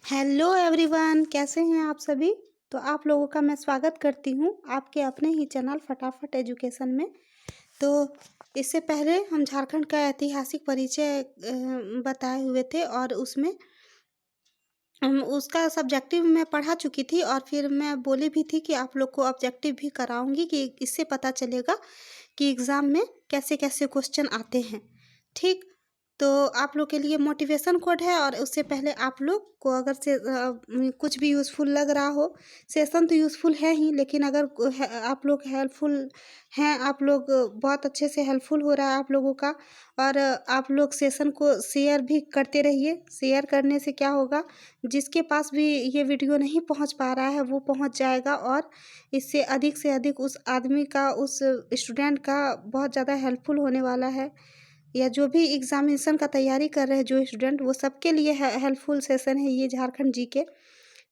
Hello everyone, कैसे हैं आप सभी। तो आप लोगों का मैं स्वागत करती हूँ आपके अपने ही चैनल फटाफट एजुकेशन में। तो इससे पहले हम झारखंड का ऐतिहासिक परिचय बताए हुए थे और उसमें उसका सब्जेक्टिव मैं पढ़ा चुकी थी और फिर मैं बोली भी थी कि आप लोग को ऑब्जेक्टिव भी कराऊंगी कि इससे पता चलेगा कि एग्ज़ाम में कैसे कैसे क्वेश्चन आते हैं। ठीक, तो आप लोग के लिए मोटिवेशन कोड है और उससे पहले आप लोग को अगर कुछ भी यूज़फुल लग रहा हो, सेशन तो यूज़फुल है ही, लेकिन अगर आप लोग हेल्पफुल हैं, आप लोग बहुत अच्छे से हेल्पफुल हो रहा है आप लोगों का। और आप लोग सेशन को शेयर भी करते रहिए। शेयर करने से क्या होगा, जिसके पास भी ये वीडियो नहीं पहुंच पा रहा है वो पहुंच जाएगा और इससे अधिक से अधिक उस आदमी का, उस स्टूडेंट का बहुत ज़्यादा हेल्पफुल होने वाला है। या जो भी एग्ज़ामिनेशन का तैयारी कर रहे हैं जो स्टूडेंट, वो सबके लिए हेल्पफुल सेशन है ये झारखंड जीके,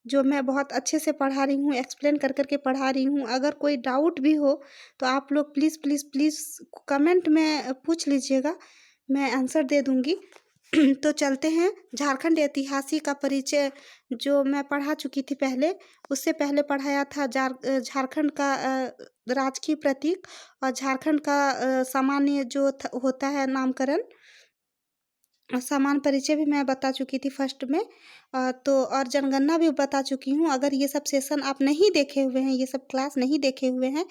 जो मैं बहुत अच्छे से पढ़ा रही हूँ, एक्सप्लेन कर कर के पढ़ा रही हूँ। अगर कोई डाउट भी हो तो आप लोग प्लीज़ प्लीज़ प्लीज़ कमेंट में पूछ लीजिएगा, मैं आंसर दे दूँगी। तो चलते हैं, झारखंड ऐतिहासिक का परिचय जो मैं पढ़ा चुकी थी पहले, उससे पहले पढ़ाया था झारखंड का राजकीय प्रतीक और झारखंड का सामान्य जो होता है नामकरण, समान परिचय भी मैं बता चुकी थी फर्स्ट में। तो और जनगणना भी बता चुकी हूँ। अगर ये सब सेशन आप नहीं देखे हुए हैं, ये सब क्लास नहीं देखे हुए हैं,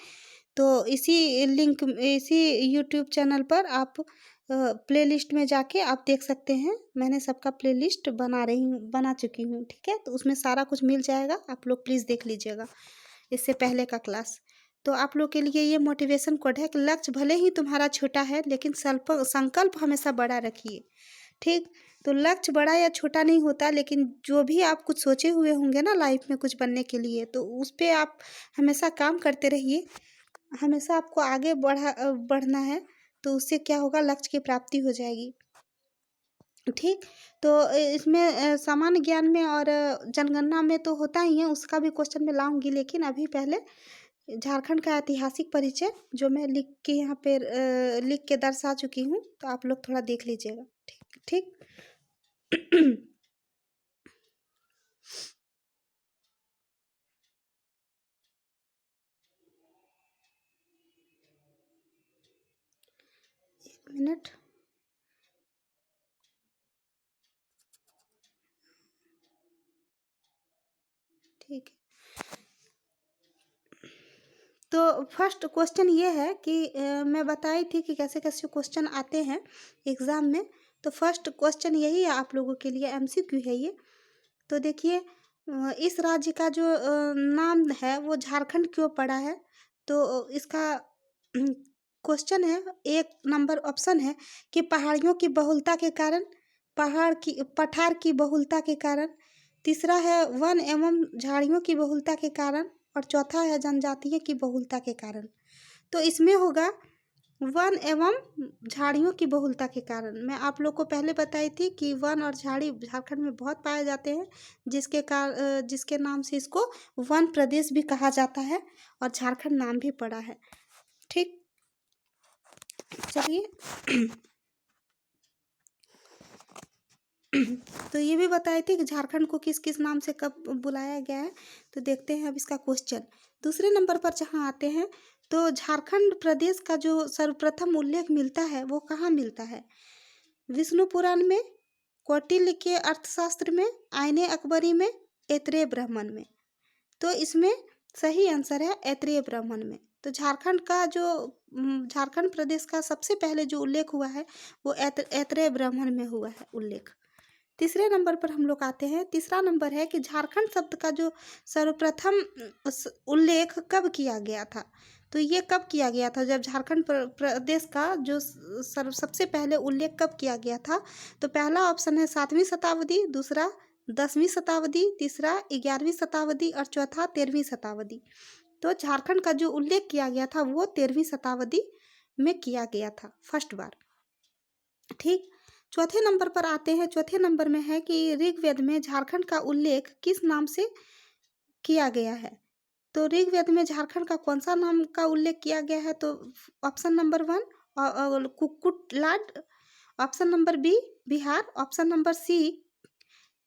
तो इसी यूट्यूब चैनल पर आप प्लेलिस्ट में जाके आप देख सकते हैं। मैंने सबका प्लेलिस्ट बना चुकी हूँ, ठीक है। तो उसमें सारा कुछ मिल जाएगा, आप लोग प्लीज़ देख लीजिएगा इससे पहले का क्लास। तो आप लोग के लिए ये मोटिवेशन कोड है कि लक्ष्य भले ही तुम्हारा छोटा है, लेकिन संकल्प हमेशा बड़ा रखिए। ठीक, तो लक्ष्य बड़ा या छोटा नहीं होता, लेकिन जो भी आप कुछ सोचे हुए होंगे ना लाइफ में कुछ बनने के लिए, तो उस पे आप हमेशा काम करते रहिए। हमेशा आपको आगे बढ़ना है, तो उससे क्या होगा, लक्ष्य की प्राप्ति हो जाएगी। ठीक, तो इसमें सामान्य ज्ञान में और जनगणना में तो होता ही है, उसका भी क्वेश्चन मैं लाऊंगी, लेकिन अभी पहले झारखंड का ऐतिहासिक परिचय जो मैं लिख के दर्शा चुकी हूँ, तो आप लोग थोड़ा देख लीजिएगा। ठीक ठीक। एक मिनट। ठीक है, तो फर्स्ट क्वेश्चन ये है कि मैं बताई थी कि कैसे कैसे क्वेश्चन आते हैं एग्ज़ाम में। तो फर्स्ट क्वेश्चन यही है आप लोगों के लिए, एमसीक्यू है ये। तो देखिए, इस राज्य का जो नाम है वो झारखंड क्यों पड़ा है। तो इसका क्वेश्चन है, एक नंबर ऑप्शन है कि पहाड़ियों की बहुलता के कारण, पठार की बहुलता के कारण। तीसरा है वन एवं झाड़ियों की बहुलता के कारण। और चौथा है जनजातीय की बहुलता के कारण। तो इसमें होगा वन एवं झाड़ियों की बहुलता के कारण। मैं आप लोग को पहले बताई थी कि वन और झाड़ी झारखंड में बहुत पाए जाते हैं, जिसके नाम से इसको वन प्रदेश भी कहा जाता है और झारखंड नाम भी पड़ा है। ठीक, चलिए। तो ये भी बताई थी कि झारखंड को किस किस नाम से कब बुलाया गया है। तो देखते हैं अब इसका क्वेश्चन। दूसरे नंबर पर जहाँ आते हैं, तो झारखंड प्रदेश का जो सर्वप्रथम उल्लेख मिलता है वो कहाँ मिलता है। विष्णु पुराण में, कौटिल्य के अर्थशास्त्र में, आईने अकबरी में, ऐत्रेय ब्राह्मण में। तो इसमें सही आंसर है ऐत्रेय ब्राह्मण में। तो झारखंड प्रदेश का सबसे पहले जो उल्लेख हुआ है वो ऐत्रेय ब्राह्मण में हुआ है उल्लेख। तीसरे नंबर पर हम लोग आते हैं। तीसरा नंबर है कि झारखंड शब्द का जो सर्वप्रथम उल्लेख कब किया गया था। तो ये कब किया गया था, जब झारखंड प्रदेश का जो सबसे पहले उल्लेख कब किया गया था। तो पहला ऑप्शन है 7वीं शताब्दी, दूसरा 10वीं शताब्दी, तीसरा 11वीं शताब्दी और चौथा 13वीं शताब्दी। तो झारखंड का जो उल्लेख किया गया था वो 13वीं शताब्दी में किया गया था फर्स्ट बार। ठीक, चौथे नंबर पर आते हैं। चौथे नंबर में है कि ऋग्वेद में झारखंड का उल्लेख किस नाम से किया गया है। तो ऋग्वेद में झारखंड का कौन सा नाम का उल्लेख किया गया है। तो ऑप्शन नंबर 1 कुक्कुटलाड, option number B Bihar, option number C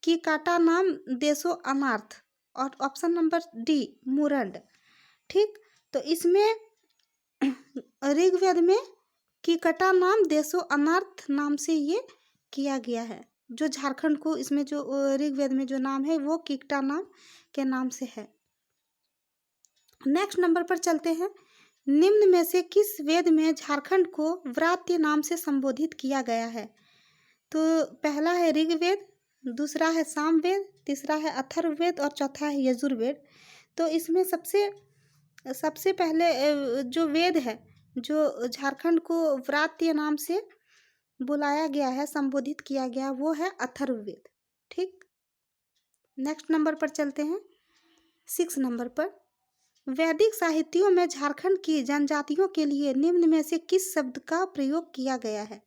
की काटा नाम देशो अनार्थ, और ऑप्शन नंबर डी मुरंड। ठीक, तो इसमें ऋग्वेद में कीकटा नाम देशो अनार्थ नाम से ये किया गया है। जो झारखंड को इसमें जो ऋग्वेद में जो नाम है वो कीकटा नाम के नाम से है। नेक्स्ट नंबर पर चलते हैं। निम्न में से किस वेद में झारखंड को व्रात्य नाम से संबोधित किया गया है? तो पहला है ऋग्वेद, दूसरा है सामवेद, तीसरा है अथर्ववेद और चौथा है यजुर्वेद। तो इसमें सबसे पहले जो वेद है जो झारखंड को व्रात्य नाम से बुलाया गया है, संबोधित किया गया, वो है अथर्ववेद। ठीक, नेक्स्ट नंबर पर चलते हैं। 6 नंबर पर, वैदिक साहित्यों में झारखंड की जनजातियों के लिए निम्न में से किस शब्द का प्रयोग किया गया है?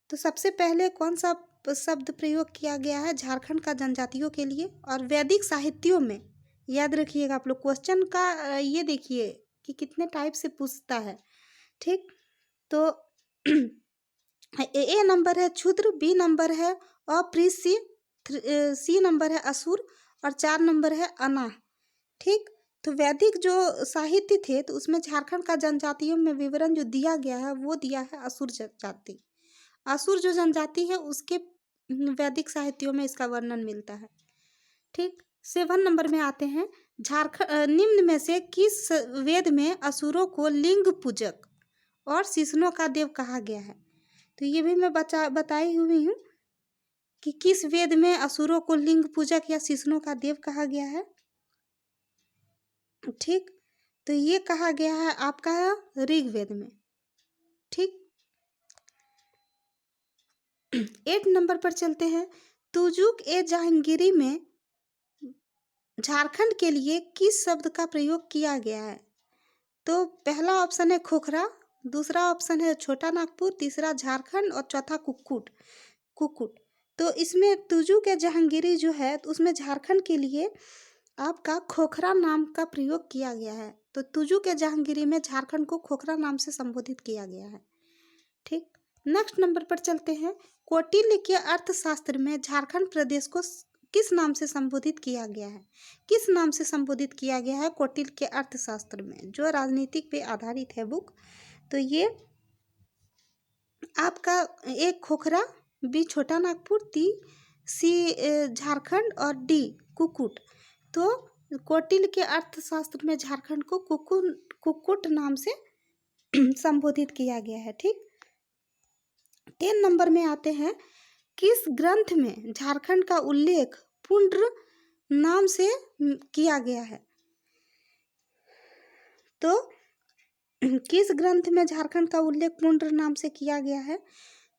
तो सबसे पहले कौन सा शब्द प्रयोग किया गया है झारखंड का जनजातियों के लिए? और वैदिक साहित्यों में, याद रखिएगा आप लोग, क्वेश्चन का ये देखिए कि कितने टाइप से पूछता है। ठीक, तो ए नंबर है क्षुद्र, बी नंबर है अप्रीसी, सी नंबर है असुर और 4 नंबर है अनाह। ठीक, तो वैदिक जो साहित्य थे तो उसमें झारखंड का जनजातियों में विवरण जो दिया गया है वो दिया है असुर जनजाति। असुर जो जनजाति है उसके वैदिक साहित्यों में इसका वर्णन मिलता है। ठीक, 7 नंबर में आते हैं। झारखंड निम्न में से किस वेद में असुरों को लिंग पूजक और शिशुओं का देव कहा गया है? तो ये भी मैं बताई हुई हूँ कि किस वेद में असुरों को लिंग पूजक या शिशुओं का देव कहा गया है। ठीक, तो ये कहा गया है आपका ऋग्वेद में। ठीक, 8 नंबर पर चलते हैं। तुजुक ए जहांगीरी में झारखंड के लिए किस शब्द का प्रयोग किया गया है? तो पहला ऑप्शन है खोखरा, दूसरा ऑप्शन है छोटा नागपुर, तीसरा झारखंड और चौथा कुक्कुट। तो इसमें तुजू के जहांगीरी जो है तो उसमें झारखंड के लिए आपका खोखरा नाम का प्रयोग किया गया है। तो तुजू के जहांगीरी में झारखंड को खोखरा नाम से संबोधित किया गया है। ठीक, नेक्स्ट नंबर पर चलते हैं। कौटिल्य के अर्थशास्त्र में झारखंड प्रदेश को किस नाम से संबोधित किया गया है? किस नाम से संबोधित किया गया है कौटिल्य के अर्थशास्त्र में, जो राजनीतिक पे आधारित है बुक? तो ये आपका एक खोखरा, बी छोटा नागपुर, सी झारखंड और डी कुक्कुट। तो कौटिल्य के अर्थशास्त्र में झारखंड को कुक्कुट नाम से संबोधित किया गया है। ठीक, 10 नंबर में आते हैं। किस ग्रंथ में झारखंड का उल्लेख पुंड्र नाम से किया गया है? तो किस ग्रंथ में झारखंड का उल्लेख पुंड्र नाम से किया गया है?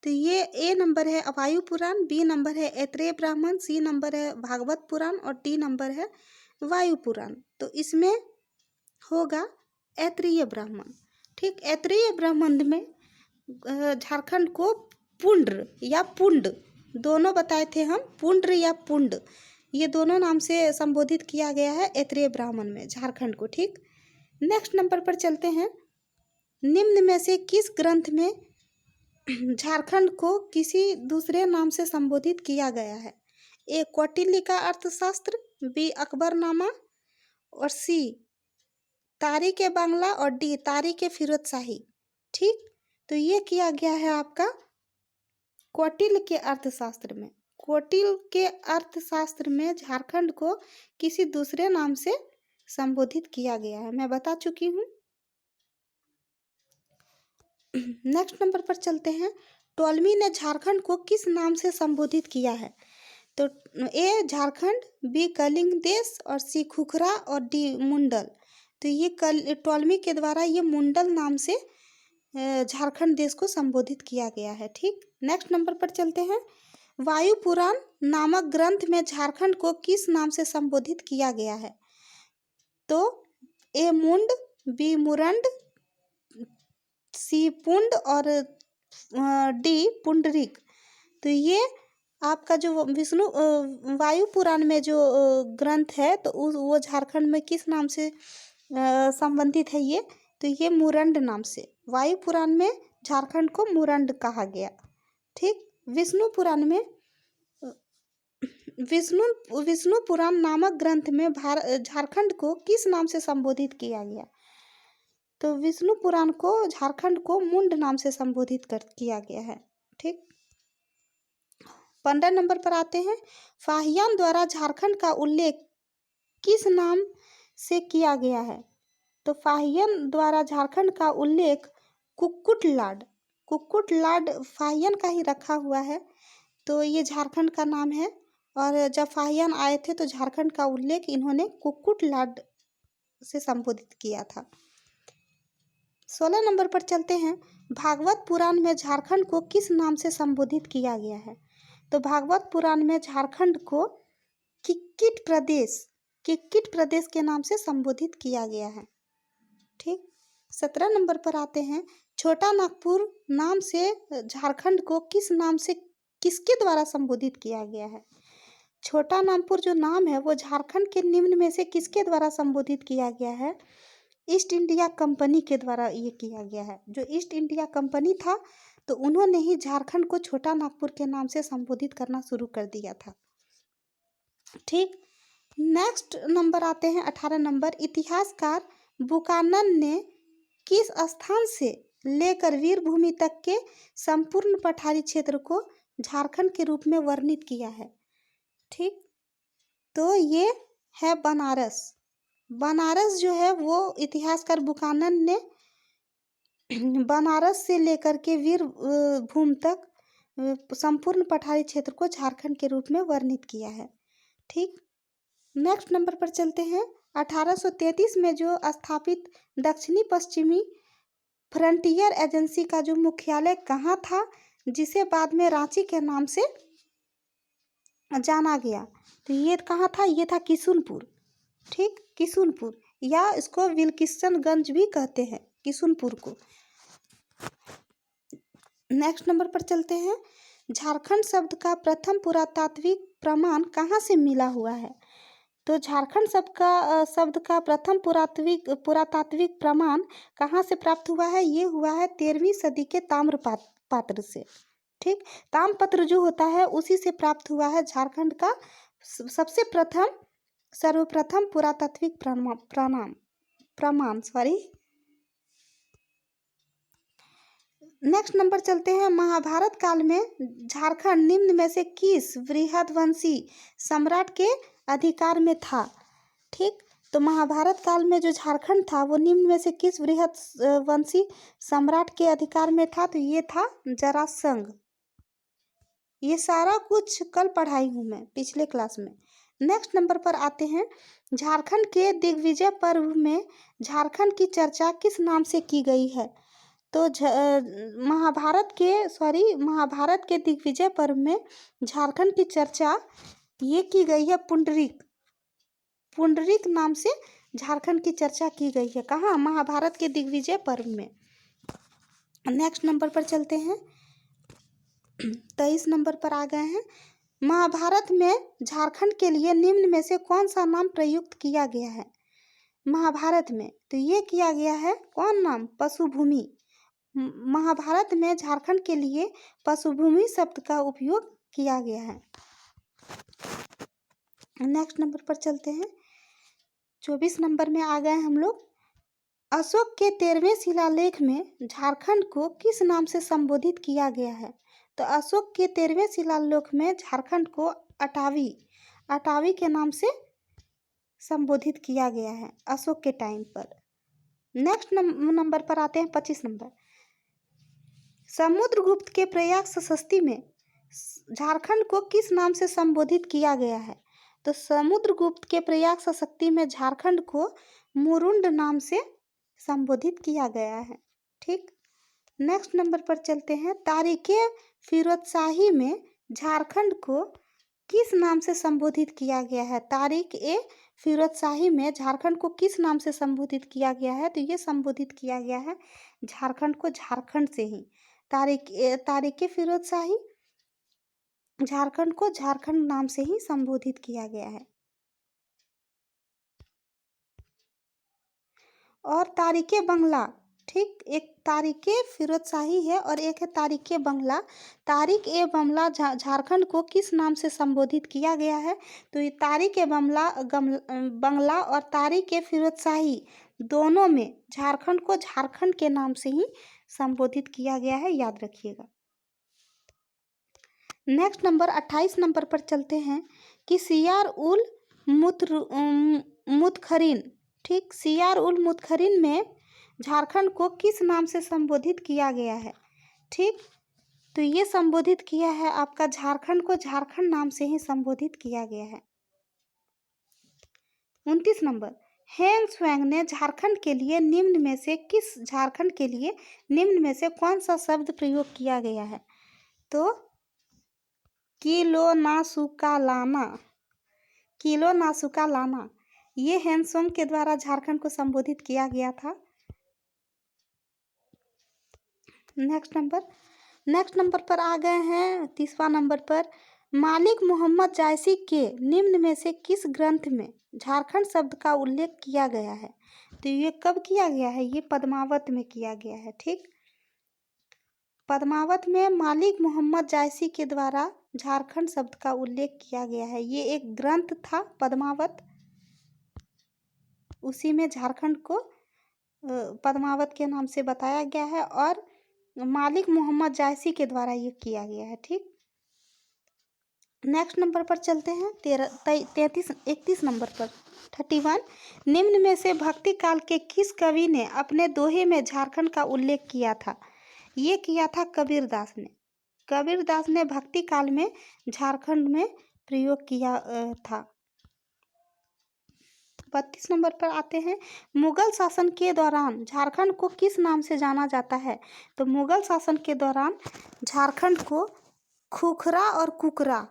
तो ये ए नंबर है वायु पुराण, बी नंबर है ऐत्रेय ब्राह्मण, सी नंबर है भागवत पुराण और डी नंबर है वायु पुराण। तो इसमें होगा ऐत्रेय ब्राह्मण। ठीक, ऐत्रेय ब्राह्मण में झारखंड को पुंड्र या पुंड दोनों बताए थे हम, पुंड्र या पुंड, ये दोनों नाम से संबोधित किया गया है ऐत्रेय ब्राह्मण में झारखंड को। ठीक, नेक्स्ट नंबर पर चलते हैं। निम्न में से किस ग्रंथ में झारखंड को किसी दूसरे नाम से संबोधित किया गया है? ए कौटिल्य का अर्थशास्त्र, बी अकबरनामा और सी तारीख ए बांग्ला और डी तारीख ए फिरोजशाही। ठीक, तो ये किया गया है आपका कौटिल्य के अर्थशास्त्र में। कौटिल्य के अर्थशास्त्र में झारखंड को किसी दूसरे नाम से संबोधित किया गया है, मैं बता चुकी हूँ। नेक्स्ट नंबर पर चलते हैं। टोलमी ने झारखंड को किस नाम से संबोधित किया है? तो ए झारखंड, बी कलिंग देश और सी खुखरा और डी मुंडल। तो ये टोलमी के द्वारा ये मुंडल नाम से झारखंड देश को संबोधित किया गया है। ठीक, नेक्स्ट नंबर पर चलते हैं। वायु पुराण नामक ग्रंथ में झारखंड को किस नाम से संबोधित किया गया है? तो ए मुंड, बी मुरंड, सी पुंड और डी पुंडरीक। तो ये आपका जो विष्णु वायु पुराण में जो ग्रंथ है तो वो झारखंड में किस नाम से संबंधित है ये? तो ये मुरंड नाम से, वायु पुराण में झारखंड को मुरंड कहा गया। ठीक, विष्णु पुराण में विष्णु विष्णु पुराण नामक ग्रंथ में झारखंड को किस नाम से संबोधित किया गया? तो विष्णु पुराण को झारखंड को मुंड नाम से संबोधित किया गया है। ठीक, 15 नंबर पर आते हैं। फाहियान द्वारा झारखंड का उल्लेख किस नाम से किया गया है? तो फाहियान द्वारा झारखंड का उल्लेख कुक्कुट लाड फाहियान का ही रखा हुआ है, तो ये झारखंड का नाम है। और जब फाहियान आए थे तो झारखंड का उल्लेख इन्होंने कुक्कुट लाड से संबोधित किया था। 16 नंबर पर चलते हैं। भागवत पुराण में झारखंड को किस नाम से संबोधित किया गया है? तो भागवत पुराण में झारखंड को किक्किट प्रदेश के नाम से संबोधित किया गया है। ठीक, 17 नंबर पर आते हैं। छोटा नागपुर नाम से झारखंड को किस नाम से किसके द्वारा संबोधित किया गया है? छोटा नागपुर जो नाम है वो झारखंड के निम्न में से किसके द्वारा संबोधित किया गया है? ईस्ट इंडिया कंपनी के द्वारा ये किया गया है। जो ईस्ट इंडिया कंपनी था तो उन्होंने ही झारखंड को छोटा नागपुर के नाम से संबोधित करना शुरू कर दिया था। ठीक, नेक्स्ट नंबर आते हैं 18 नंबर। इतिहासकार बुकानन ने किस स्थान से लेकर वीरभूमि तक के संपूर्ण पठारी क्षेत्र को झारखंड के रूप में वर्णित किया है? ठीक, तो ये है बनारस जो है वो इतिहासकार बुकानन ने बनारस से लेकर के वीरभूम तक संपूर्ण पठारी क्षेत्र को झारखंड के रूप में वर्णित किया है। ठीक, नेक्स्ट नंबर पर चलते हैं। 1833 में जो स्थापित दक्षिणी पश्चिमी फ्रंटियर एजेंसी का जो मुख्यालय कहाँ था, जिसे बाद में रांची के नाम से जाना गया, तो ये कहाँ था? ये था किशुनपुर। ठीक, किशुनपुर, या इसको विल्किसनगंज भी कहते हैं, किशुनपुर को। नेक्स्ट नंबर पर चलते हैं। झारखंड शब्द का प्रथम पुरातात्विक प्रमाण कहाँ से मिला हुआ है? तो झारखंड शब्द का प्रथम पुरातात्विक प्रमाण कहाँ से प्राप्त हुआ है? ये हुआ है 13वीं सदी के ताम्रपात्र से। ठीक, ताम्रपत्र जो होता है उसी से प्राप्त हुआ है झारखंड का सर्वप्रथम पुरातात्विक प्रमाण। नेक्स्ट नंबर चलते हैं। महाभारत काल में झारखंड निम्न में से किस बृहदवंशी सम्राट के अधिकार में था? ठीक, तो महाभारत काल में जो झारखंड था वो निम्न में से किस बृहदवंशी सम्राट के अधिकार में था? तो ये था जरासंध। ये सारा कुछ कल पढ़ाई हूँ मैं पिछले क्लास में। नेक्स्ट नंबर पर आते हैं। झारखंड के दिग्विजय पर्व में झारखंड की चर्चा किस नाम से की गई है? तो महाभारत के दिग्विजय पर्व में झारखंड की चर्चा ये की गई है पुंडरीक नाम से झारखंड की चर्चा की गई है। कहाँ? महाभारत के दिग्विजय पर्व में। नेक्स्ट नंबर पर चलते हैं। 23 नंबर पर आ गए हैं। महाभारत में झारखंड के लिए निम्न में से कौन सा नाम प्रयुक्त किया गया है? महाभारत में तो ये किया गया है कौन नाम? पशुभूमि। महाभारत में झारखंड के लिए पशुभूमि शब्द का उपयोग किया गया है। नेक्स्ट नंबर पर चलते हैं। 24 नंबर में आ गए हम लोग। अशोक के 13वें शिलालेख में झारखंड को किस नाम से संबोधित किया गया है? तो अशोक के 13वें शिलालेख में झारखंड को अटावी के नाम से संबोधित किया गया है अशोक के टाइम पर। नेक्स्ट नंबर पर आते हैं 25 नंबर। समुद्रगुप्त के प्रयाग सशस्ती में झारखंड को किस नाम से संबोधित किया गया है? तो समुद्रगुप्त के प्रयाग सशक्ति में झारखंड को मुरुंड नाम से संबोधित किया गया है। ठीक, नेक्स्ट नंबर पर चलते हैं। तारीखे फिरोजशाही में झारखंड को किस नाम से संबोधित किया गया है? तारीख ए फिरोजशाही में झारखंड को किस नाम से संबोधित किया गया है? तो ये संबोधित किया गया है झारखंड को झारखंड से ही। तारीख फिरोजशाही झारखंड को झारखंड नाम से ही संबोधित किया गया है। और तारीखे बंगला, ठीक, एक तारिक फिरोज शाही है और एक है तारिक बंगला। तारिक ए बमला झारखंड को किस नाम से संबोधित किया गया है? तो ये तारिक ए बंगला और तारिक ए फिरोज शाही दोनों में झारखंड को झारखंड के नाम से ही संबोधित किया गया है, याद रखिएगा। नेक्स्ट नंबर 28 नंबर पर चलते हैं कि सियार उल मुतखरीन, ठीक, सियार उल मुतखरीन में झारखंड को किस नाम से संबोधित किया गया है? ठीक, तो ये संबोधित किया है आपका झारखंड को झारखंड नाम से ही संबोधित किया गया है। 29 नंबर, हेंग स्वैंग ने झारखंड के लिए निम्न में से कौन सा शब्द प्रयोग किया गया है? तो किलो नासुका लाना ये हेंगसोंग के द्वारा झारखंड को संबोधित किया गया था। नेक्स्ट नंबर पर आ गए हैं 30वां नंबर पर, मालिक मोहम्मद जायसी के निम्न में से किस ग्रंथ में झारखंड शब्द का उल्लेख किया गया है? तो ये कब किया गया है? ये पद्मावत में किया गया है। ठीक, पद्मावत में मालिक मोहम्मद जायसी के द्वारा झारखंड शब्द का उल्लेख किया गया है। ये एक ग्रंथ था पद्मावत, उसी में झारखंड को पद्मावत के नाम से बताया गया है और मालिक मोहम्मद जायसी के द्वारा ये किया गया है। ठीक, नेक्स्ट नंबर पर चलते हैं 31 नंबर पर 31, निम्न में से भक्ति काल के किस कवि ने अपने दोहे में झारखंड का उल्लेख किया था? ये किया था कबीरदास ने। कबीरदास ने भक्ति काल में झारखंड में प्रयोग किया था। 32 नंबर पर आते हैं, मुगल शासन के दौरान झारखंड को किस नाम से जाना जाता है? तो मुगल शासन के दौरान झारखंड को खुखरा और कुकरा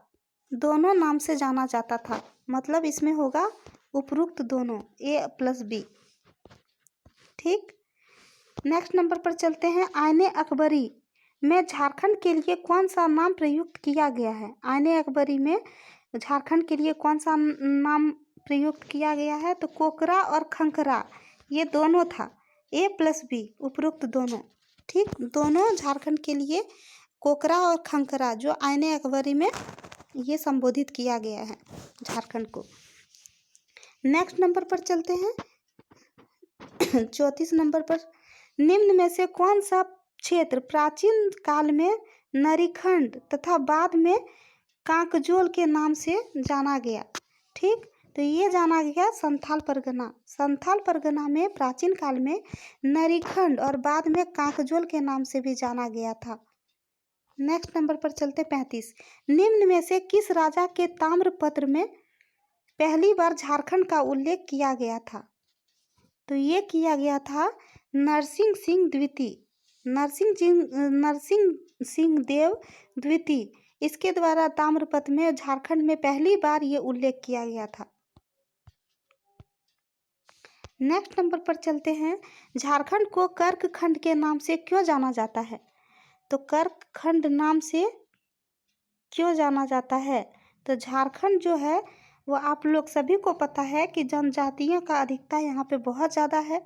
दोनों नाम से जाना जाता था। मतलब इसमें होगा उपरोक्त दोनों, A+B। ठीक, नेक्स्ट नंबर पर चलते हैं, आईने अकबरी में झारखंड के लिए कौन सा नाम प्रयुक्त किया गया है? आईने अकबरी में झारखंड के लिए कौन सा नाम प्रयुक्त किया गया है? तो कोकरा और खंखरा ये दोनों था, A+B उपरोक्त दोनों। ठीक, दोनों झारखंड के लिए कोकरा और खंखरा जो आईने अकबरी में ये संबोधित किया गया है झारखंड को। नेक्स्ट नंबर पर चलते हैं 34 नंबर पर, निम्न में से कौन सा क्षेत्र प्राचीन काल में नरीखंड तथा बाद में कांकजोल के नाम से जाना गया? ठीक, तो ये जाना गया संथाल परगना। संथाल परगना में प्राचीन काल में नरीखंड और बाद में कांकजोल के नाम से भी जाना गया था। नेक्स्ट नंबर पर चलते 35, निम्न में से किस राजा के ताम्रपत्र में पहली बार झारखंड का उल्लेख किया गया था? तो ये किया गया था नरसिंह सिंह देव द्वितीय, इसके द्वारा ताम्रपत्र में झारखंड में पहली बार ये उल्लेख किया गया था। नेक्स्ट नंबर पर चलते हैं, झारखंड को कर्कखंड के नाम से क्यों जाना जाता है? तो कर्कखंड नाम से क्यों जाना जाता है? तो झारखंड जो है वो आप लोग सभी को पता है कि जनजातियों का अधिकता यहाँ पे बहुत ज़्यादा है,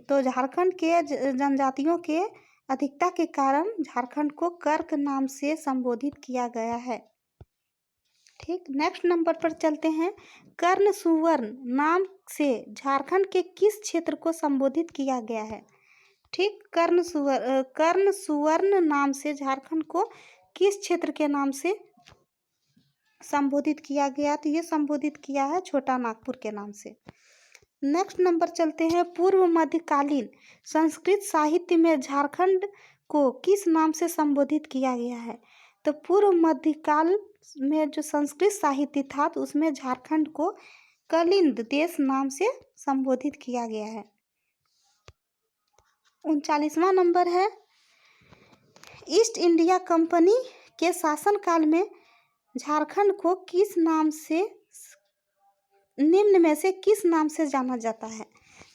तो झारखंड के जनजातियों के अधिकता के कारण झारखंड को कर्क नाम से संबोधित किया गया है। ठीक, नेक्स्ट नंबर पर चलते हैं, कर्ण सुवर्ण नाम से झारखंड के किस क्षेत्र को संबोधित किया गया है? ठीक, कर्ण सुवर्ण नाम से झारखंड को किस क्षेत्र के नाम से संबोधित किया गया? तो ये संबोधित किया है छोटा नागपुर के नाम से। नेक्स्ट नंबर चलते हैं, पूर्व मध्यकालीन संस्कृत साहित्य में झारखंड को किस नाम से संबोधित किया गया है? तो पूर्व मध्यकाल में जो संस्कृत साहित्य था तो उसमें झारखंड को कलिंद देश नाम से संबोधित किया गया है। 39वां नंबर है, ईस्ट इंडिया कंपनी के शासनकाल में झारखंड को किस नाम से, निम्न में से किस नाम से जाना जाता है?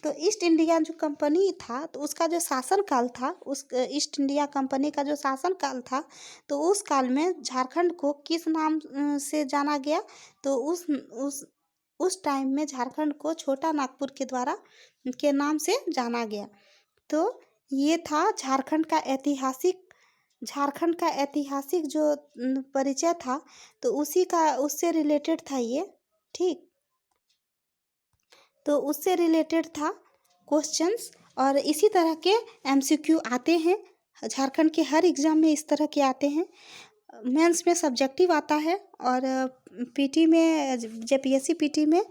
तो ईस्ट इंडिया जो कंपनी था तो उसका जो शासनकाल था, उस ईस्ट इंडिया कंपनी का जो शासनकाल था तो उस काल में झारखंड को किस नाम से जाना गया? तो उस टाइम में झारखंड को छोटा नागपुर के द्वारा के नाम से जाना गया। तो ये था झारखंड का ऐतिहासिक जो परिचय था, तो उसी का उससे रिलेटेड था ये। ठीक, तो उससे रिलेटेड था क्वेश्चंस। और इसी तरह के एमसीक्यू आते हैं झारखंड के हर एग्ज़ाम में, इस तरह के आते हैं। मेंस में सब्जेक्टिव आता है, और पीटी में जेपीएससी पीटी में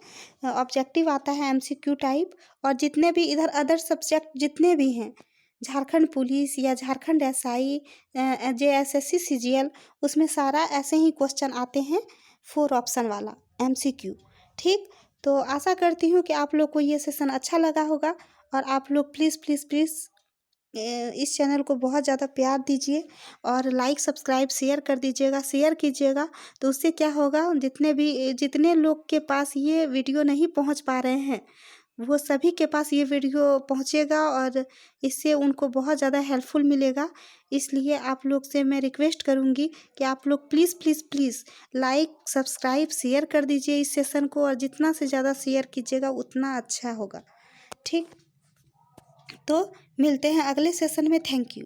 ऑब्जेक्टिव आता है एमसीक्यू टाइप। और जितने भी इधर अदर सब्जेक्ट जितने भी हैं, झारखंड पुलिस या झारखंड एसआई, जेएसएससी सीजीएल, उसमें सारा ऐसे ही क्वेश्चन आते हैं, 4 ऑप्शन वाला एमसीक्यू। ठीक, तो आशा करती हूँ कि आप लोग को ये सेशन अच्छा लगा होगा, और आप लोग प्लीज़ प्लीज़ प्लीज़ इस चैनल को बहुत ज़्यादा प्यार दीजिए, और लाइक सब्सक्राइब शेयर कर दीजिएगा, शेयर कीजिएगा। तो उससे क्या होगा, जितने लोग के पास ये वीडियो नहीं पहुंच पा रहे हैं, वो सभी के पास ये वीडियो पहुंचेगा, और इससे उनको बहुत ज़्यादा हेल्पफुल मिलेगा। इसलिए आप लोग से मैं रिक्वेस्ट करूंगी कि आप लोग please please please like subscribe share कर दीजिए इस सेशन को, और जितना से ज़्यादा शेयर कीजिएगा उतना अच्छा होगा। ठीक, तो मिलते हैं अगले सेशन में। Thank you.